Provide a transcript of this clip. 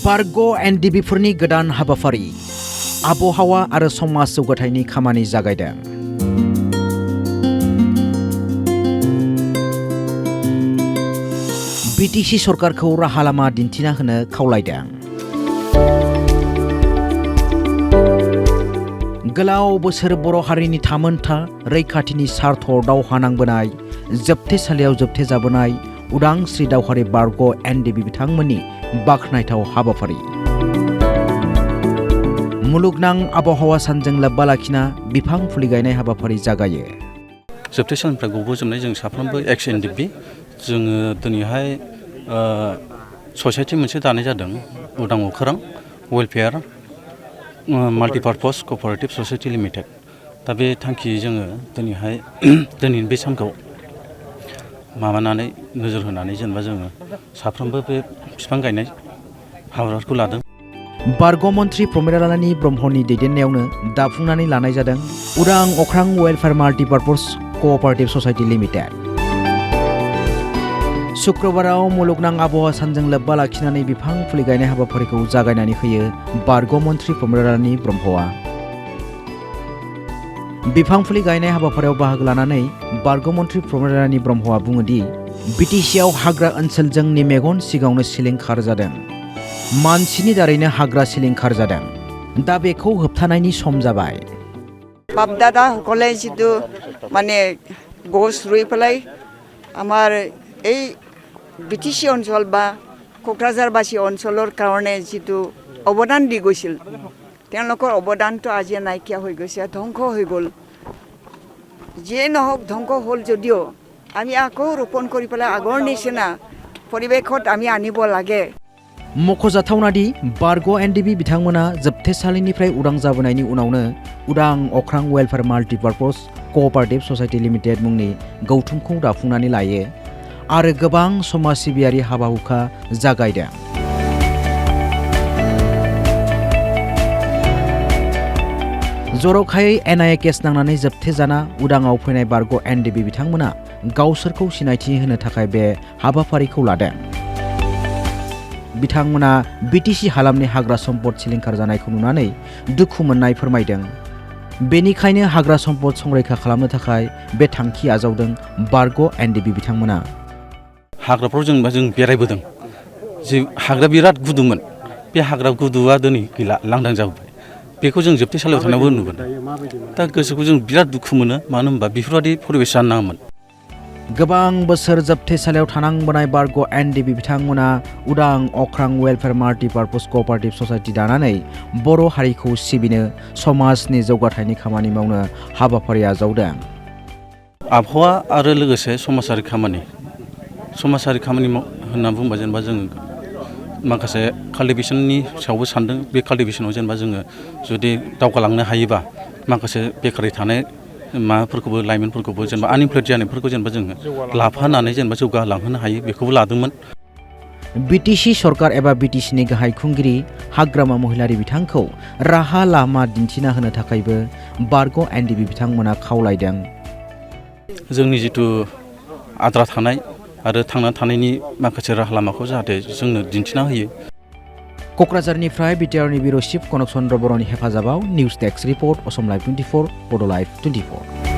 बारग' NDFबफोरनि गोदान हाबाफारि आबहावा आरो समाज जौगाथायनि खामानि जागायदों। BTC सरकारखौ राहा लामा दिन्थिना होनो खावलायदों। गोलाव बोसोर बर' हारिनि थामोनथा रैखाथिनि सार्थ'आव दावहा नांबोनाय जोबथेसालियाव जोबथेजाबोनाय उदांस्रि दावहारि बारग' NDFB बिथांमोननि बाख्नायथाव हाबाफारि। मुलुगनां आबहावा सानजों लोब्बा लाखिना बिफां फुलि गायनाय हाबाफारि जागायो। जोबथेसालिनिफ्राय गबोजोबनाय जों साफ्रोमबो एक्स NDFB जोङो दिनैहाय ससाइटि मोनसे दानाय जादों उदां अखोरां वेलफेयार माल्टिपार्पस कअपारेटिभ ससाइटि लिमिटेड। दा बे थांखियै जोङो दिनैहाय दिनैनि बे सानखौ माबानानै नोजोर होनानै जेनेबा जोङो साफ्रोमबो बे बिफां गायनाय हाबाफारिखौ लादों। बारग' मन्त्रि प्रमिलारानी ब्रह्मनि दैदेननायावनो दाफुंनानै लानाय जादों उदां अख्रां वेलफेयार माल्टिपार्पस कअपारेटिभ ससाइटि लिमिटेड। शुक्रबाराव मुलुगनां आबहावा सानजों लोब्बा लाखिनानै बिफां फुलि गायनाय हाबाफारिखौ जागायनानै होयो बारग' मन्त्रि प्रमिलारानी ब्रह्मआ। बिफां फुलि गायनाय हाबाफारियाव बाहागो लानानै बारग' मन्त्रि प्रमिलारानी ब्रह्मआ बुङोदि BTCआव हाग्रा ओनसोल जोंनि मेगन सिगाङावनो सिलिंखार जादों। मानसिनि दारैनो हाग्रा सिलिंखार जादों। दा बेखौ होबथानायनि सम जाबाय। बाप दादा সকলে जितु माने गस रुई पेलाय आमार এই BTC অঞ্চল বা কোকৰাঝাৰবাসী অঞ্চলৰ কাৰণে जितु অৱদান দি গৈছিল তেওঁলোকৰ অৱদানটো আজি নাইকিয়া হৈ গৈছে, ধ্বংস হৈ গ'ল। যিয়ে নহওক ধ্বংস হ'ল যদিও আমি আকৌ ৰোপণ কৰি পেলাই আগৰ নিচিনা পৰিৱেশত আমি আনিব লাগে। मख'जाथावनादि बारग' NDFB बिथांमोना जोबथेसालिनिफ्राय उदां जाबोनायनि उनावनो उदां अख्रां वेलफेयार माल्टिपार्पस कअपारेटिभ ससाइटि लिमिटेड मुंनि गौथुमखौ दाफुंनानै लायो आरो गोबां समाज सिबियारि हाबा हुखा जागायदों। जर'खायै NIA केस नांनानै जोबथेजाना उदाङाव फैनाय बारग' NDFB बिथांमोना गावसोरखौ सिनायथि होनो थाखाय बे हाबाफारिखौ लादों। बिथांमोना BTC हालामनि हाग्रा सम्पद सिलिंखार जानायखौ नुनानै दुखु मोननाय फोरमायदों। बेनिखायनो हाग्रा सम्पद संरैखा खालामनो थाखाय बे थांखि आजावदों बारग' NDFB बिथांमोना। हाग्राफ्राव जों बेरायबोदों, जे हाग्रा बिराद गुदुमोन, बे हाग्रा गुदुआ दिनै गैला, लांदां जाबोबाय। बेखौ जों जोबथेसालियाव थानायावबो नुबोदों। दा गोसोखौ जों बिराद दुखु मोनो, मानो होनबा बेफोरबायदि परिबेस जानो नाङामोन। गोबां बोसोर जोबथेसालियाव थानांबोनाय बारग' NDFB बिथांमोना उदां अख्रां वेलफेयार माल्टिपार्पस कअपारेटिभ ससाइटि दानानै बर' हारिखौ सिबिनो, समाजनि जौगाथायनि खामानि मावनो हाबाफारि आजावदों। आबहावा आरो लोगोसे समाजारि खामानि होनना बुंबा जेनेबा जोङो माखासे काल्टिभेशननि सायावबो सानदों। बे काल्टिभेशनाव जेनेबा जोङो जुदि दावगालांनो हायोबा माखासे बेकारै थानाय माबाफोरखौबो लाइमोनफोरखौबो जेनेबा आनइमप्लयड जानायफोरखौ जेनेबा जोङो लाफानानै जेनेबा जौगालांहोनो हायो, बेखौबो लादोंमोन। BTC सरकार एबा BTCनि गाहाय खुंगिरि हाग्रामा महिलारि बिथांखौ राहा लामा दिन्थिना होनो थाखायबो बारग' NDFB बिथांमोना खावलायदों। जोंनि जिथु आद्रा थानाय आरो थांना थानायनि माखासे राहा लामाखौ जाहाथे जोंनो दिन्थिना होयो। क'क्राझारनिफ्राय बिटिआरनि बिउर' चिफ कनक चन्द्र बर'नि हेफाजाबाव news desk report Assam live 24 बड' लाइभ 24।